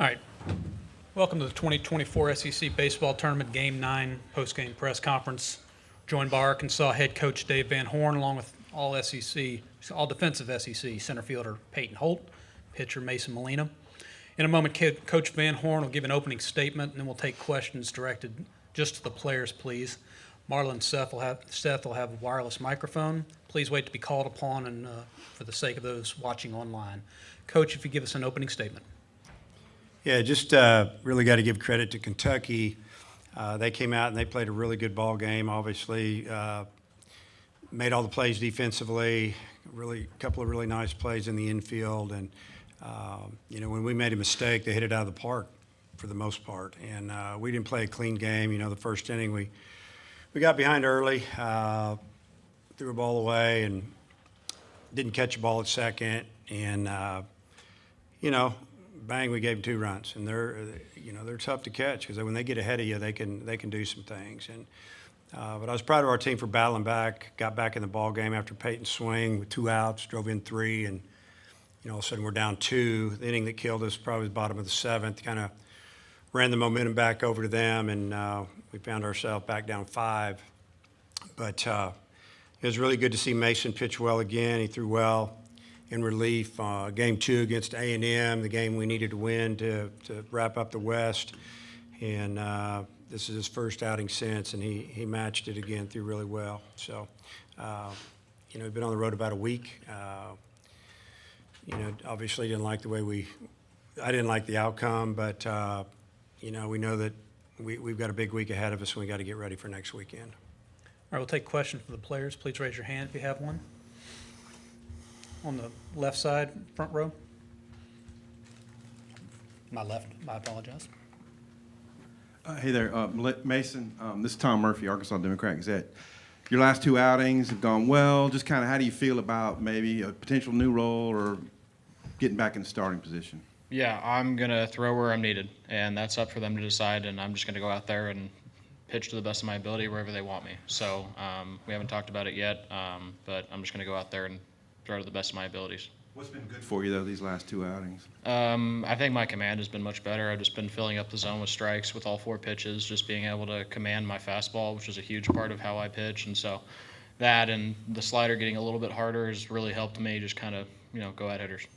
All right. Welcome to the 2024 SEC Baseball Tournament Game 9 post-game press conference. Joined by Arkansas head coach Dave Van Horn, along with all defensive SEC center fielder Peyton Holt, pitcher Mason Molina. In a moment, Coach Van Horn will give an opening statement, and then we'll take questions directed just to the players, please. Marlon Seth will have a wireless microphone. Please wait to be called upon, and for the sake of those watching online. Coach, if you give us an opening statement. Yeah, just really got to give credit to Kentucky. They came out and they played a really good ball game. Obviously, made all the plays defensively. A couple of really nice plays in the infield. And when we made a mistake, they hit it out of the park for the most part. And we didn't play a clean game. The first inning we got behind early, threw a ball away, and didn't catch a ball at second. And bang, we gave them 2 runs, and they're tough to catch because when they get ahead of you, they can do some things. And but I was proud of our team for battling back, got back in the ball game after Peyton's swing with 2 outs, drove in 3, and all of a sudden we're down 2. The inning that killed us probably the bottom of the 7th, kind of ran the momentum back over to them, and we found ourselves back down 5. But it was really good to see Mason pitch well again. He threw well in relief. Game 2 against A&M, the game we needed to win to wrap up the West. And this is his first outing since, and he matched it again, threw really well. So, we've been on the road about a week. Obviously didn't like the way I didn't like the outcome, but, we know that we've got a big week ahead of us, and we got to get ready for next weekend. All right, we'll take questions from the players. Please raise your hand if you have one. On the left side, front row. My left, I apologize. Hey there, Mason. This is Tom Murphy, Arkansas Democrat-Gazette. Your last 2 outings have gone well. Just kind of how do you feel about maybe a potential new role or getting back in the starting position? Yeah, I'm going to throw where I'm needed, and that's up for them to decide, and I'm just going to go out there and pitch to the best of my ability wherever they want me. So we haven't talked about it yet, but I'm just going to go out there and throw to the best of my abilities. What's been good for you, though, these last 2 outings? I think my command has been much better. I've just been filling up the zone with strikes with all 4 pitches, just being able to command my fastball, which is a huge part of how I pitch. And so that and the slider getting a little bit harder has really helped me just kind of, go at hitters.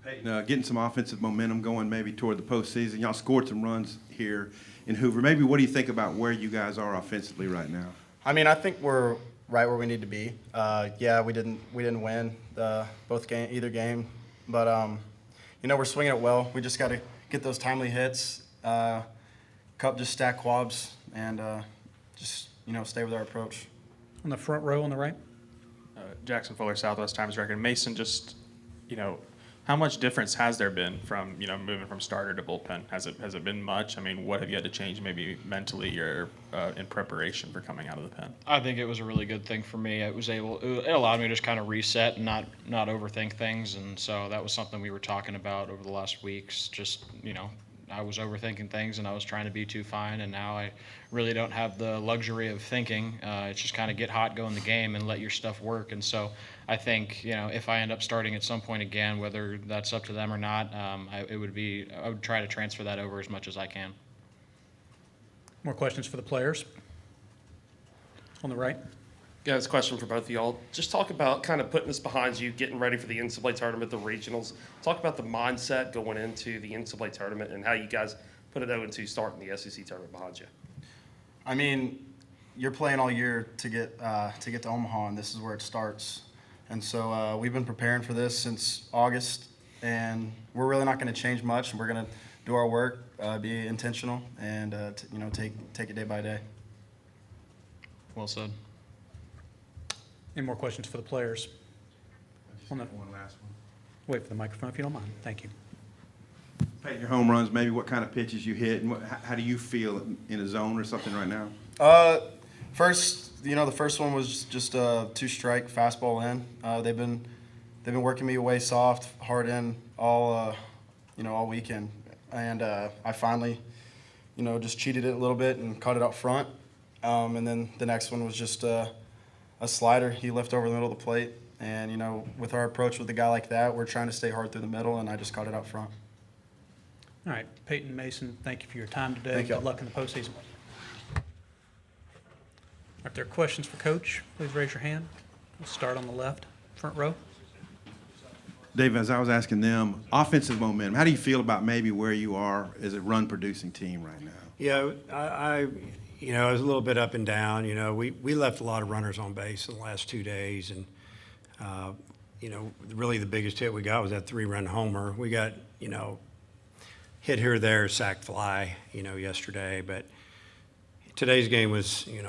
Hey, getting some offensive momentum going maybe toward the postseason. Y'all scored some runs here in Hoover. Maybe what do you think about where you guys are offensively right now? I think we're right where we need to be. We didn't win either game, but we're swinging it well. We just got to get those timely hits, just stack quabs, and stay with our approach. On the front row on the right. Jackson Fuller, Southwest Times Record. Mason, just how much difference has there been from moving from starter to bullpen? Has it been much? What have you had to change maybe mentally or in preparation for coming out of the pen? I think it was a really good thing for me. It allowed me to just kind of reset and not overthink things, and so that was something we were talking about over the last weeks. Just I was overthinking things and I was trying to be too fine, and now I really don't have the luxury of thinking. It's just kind of get hot, go in the game, and let your stuff work. And so I think if I end up starting at some point again, whether that's up to them or not, I would try to transfer that over as much as I can. More questions for the players? On the right. Yeah, this question for both of y'all. Just talk about kind of putting this behind you, getting ready for the NCAA tournament, the regionals. Talk about the mindset going into the NCAA tournament and how you guys put it into starting the SEC tournament behind you. You're playing all year to get to Omaha, and this is where it starts. And so we've been preparing for this since August, and we're really not going to change much. We're going to do our work, be intentional, and take it day by day. Well said. Any more questions for the players? One last one. Wait for the microphone if you don't mind. Thank you. Peyton, your home runs, maybe what kind of pitches you hit, and how do you feel in a zone or something right now? First, the first one was just a 2-strike fastball in. They've been working me away soft, hard in all weekend, and I finally, just cheated it a little bit and caught it out front. And then the next one was just a slider. He left over the middle of the plate, and with our approach with a guy like that, we're trying to stay hard through the middle, and I just caught it out front. All right, Peyton, Mason, thank you for your time today. Thank you. Good luck in the postseason. If there are questions for Coach, please raise your hand. We'll start on the left, front row. Dave, as I was asking them, offensive momentum, how do you feel about maybe where you are as a run-producing team right now? Yeah, I was a little bit up and down. We left a lot of runners on base in the last 2 days, and really the biggest hit we got was that 3-run homer. We got hit here or there, sack fly, yesterday, but today's game was in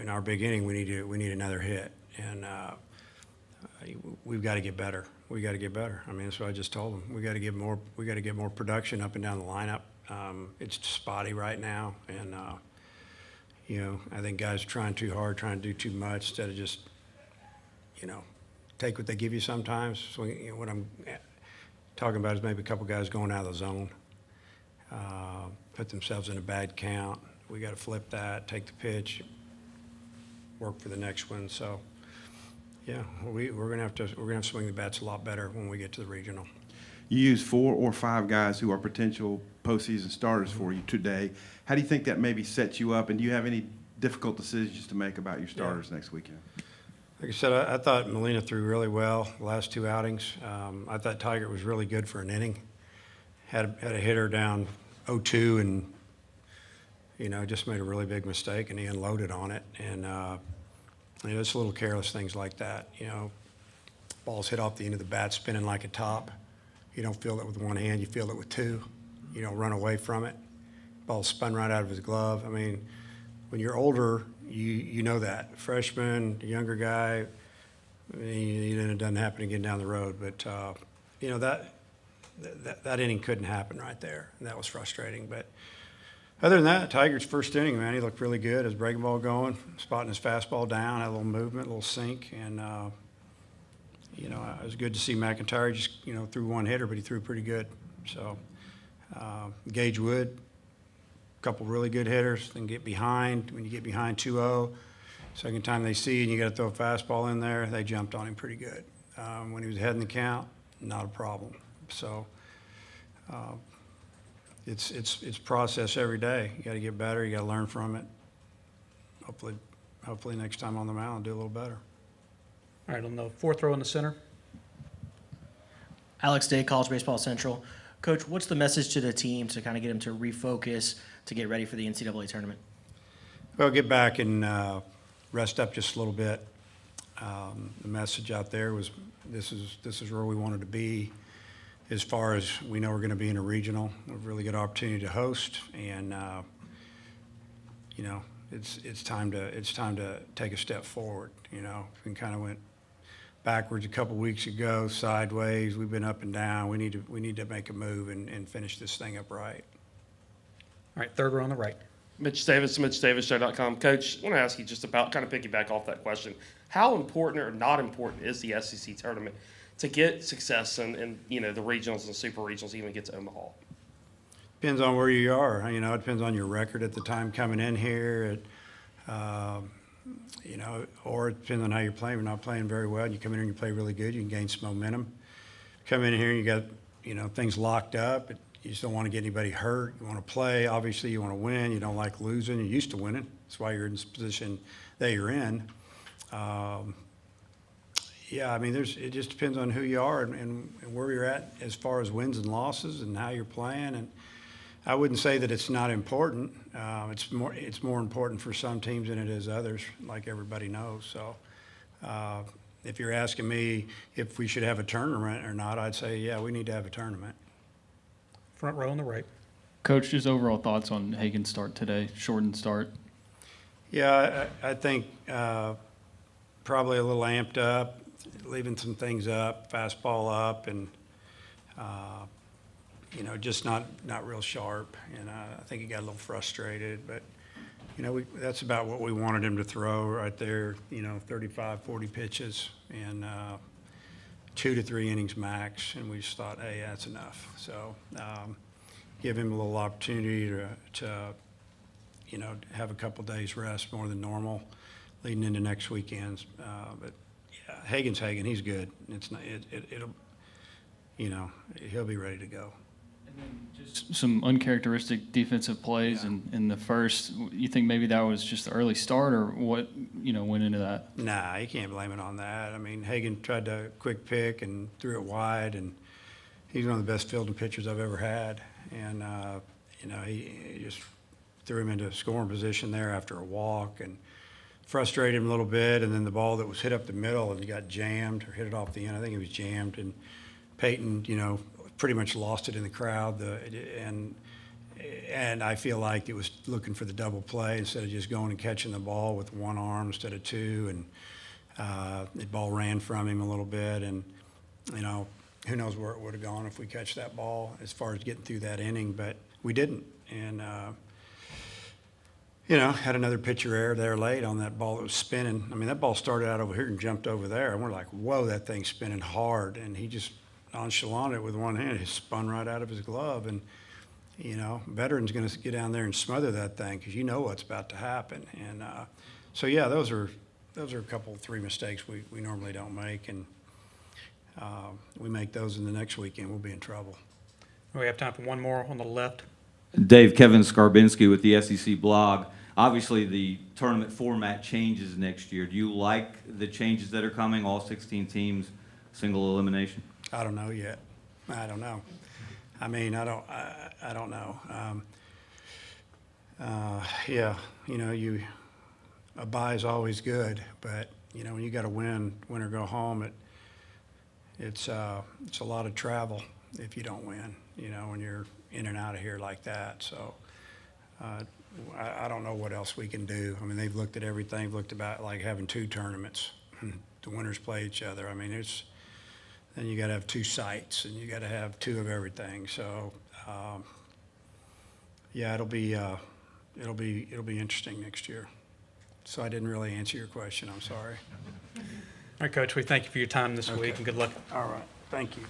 our big inning we need another hit, and we've got to get better. We got to get better. I mean, that's what I just told them. We got to get more production up and down the lineup. It's spotty right now, and I think guys are trying too hard, trying to do too much instead of just take what they give you sometimes. So, what I'm talking about is maybe a couple guys going out of the zone, put themselves in a bad count. We got to flip that, take the pitch, work for the next one. So, yeah, we're gonna have to swing the bats a lot better when we get to the regional. You use 4 or 5 guys who are potential postseason starters for you today. How do you think that maybe sets you up, and do you have any difficult decisions to make about your starters next weekend? Like I said, I thought Molina threw really well the last 2 outings. I thought Tiger was really good for an inning. Had a hitter down 0-2 and, just made a really big mistake, and he unloaded on it. And, it's little careless things like that. Balls hit off the end of the bat, spinning like a top. You don't feel it with one hand, you feel it with 2. You don't run away from it. Ball spun right out of his glove. I mean, when you're older, you know that. Freshman, younger guy, it doesn't happen again down the road. But, that inning couldn't happen right there, and that was frustrating. But other than that, Tiger's first inning, man, he looked really good. His breaking ball going, spotting his fastball down, had a little movement, a little sink, and it was good to see McIntyre just, threw one hitter, but he threw pretty good. So, Gage Wood, a couple really good hitters, then get behind. When you get behind 2-0, second time they see you and you got to throw a fastball in there, they jumped on him pretty good. When he was ahead in the count, not a problem. So, it's process every day. You got to get better. You got to learn from it. Hopefully next time on the mound, do a little better. All right, on the fourth row in the center. Alex Day, College Baseball Central. Coach, what's the message to the team to kind of get them to refocus to get ready for the NCAA tournament? Well, get back and rest up just a little bit. The message out there was this is where we wanted to be. As far as we know, we're going to be in a regional, a really good opportunity to host, and it's time to take a step forward. We kind of went backwards a couple weeks ago, sideways. We've been up and down. We need to make a move and finish this thing up right. All right, third row on the right. Mitch Davis, MitchDavisShow.com. Coach, I want to ask you just about kind of piggyback off that question. How important or not important is the SEC tournament to get success in the regionals and super regionals, even get to Omaha? Depends on where you are. It depends on your record at the time coming in here. Or it depends on how you're playing. If you're not playing very well, and you come in here and you play really good, you can gain some momentum. Come in here and you got things locked up. You just don't want to get anybody hurt. You want to play. Obviously, you want to win. You don't like losing. You're used to winning. That's why you're in this position that you're in. It just depends on who you are and where you're at as far as wins and losses and how you're playing. And I wouldn't say that it's not important. It's more important for some teams than it is others, like everybody knows. So if you're asking me if we should have a tournament or not, I'd say, yeah, we need to have a tournament. Front row on the right. Coach, just overall thoughts on Hagen's start today, shortened start? Yeah, I think probably a little amped up, leaving some things up, fastball up, and just not real sharp. And I think he got a little frustrated, but that's about what we wanted him to throw right there. 35, 40 pitches and 2 to 3 innings max, and we just thought, hey, that's enough. So give him a little opportunity to have a couple days rest more than normal leading into next weekend. But yeah, Hagen's Hagen. He's good. It's not. He'll be ready to go. Just some uncharacteristic defensive plays in the first. You think maybe that was just the early start, or what, went into that? Nah, you can't blame it on that. I mean, Hagan tried to quick pick and threw it wide, and he's one of the best fielding pitchers I've ever had. And, he just threw him into scoring position there after a walk and frustrated him a little bit. And then the ball that was hit up the middle and he got jammed or hit it off the end. I think it was jammed. And Peyton, pretty much lost it in the crowd. And I feel like it was looking for the double play instead of just going and catching the ball with one arm instead of two. And the ball ran from him a little bit. And, who knows where it would have gone if we catch that ball as far as getting through that inning. But we didn't. And, had another pitcher error there late on that ball that was spinning. I mean, that ball started out over here and jumped over there. And we're like, whoa, that thing's spinning hard. And he just nonchalant it with one hand. It spun right out of his glove. And, veteran's going to get down there and smother that thing because you know what's about to happen. And so, yeah, those are a couple, 3 mistakes we normally don't make. And we make those in the next weekend, we'll be in trouble. We have time for one more on the left. Dave, Kevin Skarbinski with the SEC blog. Obviously, the tournament format changes next year. Do you like the changes that are coming, all 16 teams, single elimination? I don't know yet. I don't know. I mean, I don't know. Yeah, a bye is always good, but when you got to win or go home, it's a lot of travel if you don't win. When you're in and out of here like that. So I don't know what else we can do. I mean, they've looked at everything. Looked about like having 2 tournaments. The winners play each other. I mean, then you got to have 2 sites, and you got to have 2 of everything. So, yeah, it'll be interesting next year. So I didn't really answer your question. I'm sorry. All right, Coach, we thank you for your time this Okay. week, and good luck. All right. Thank you.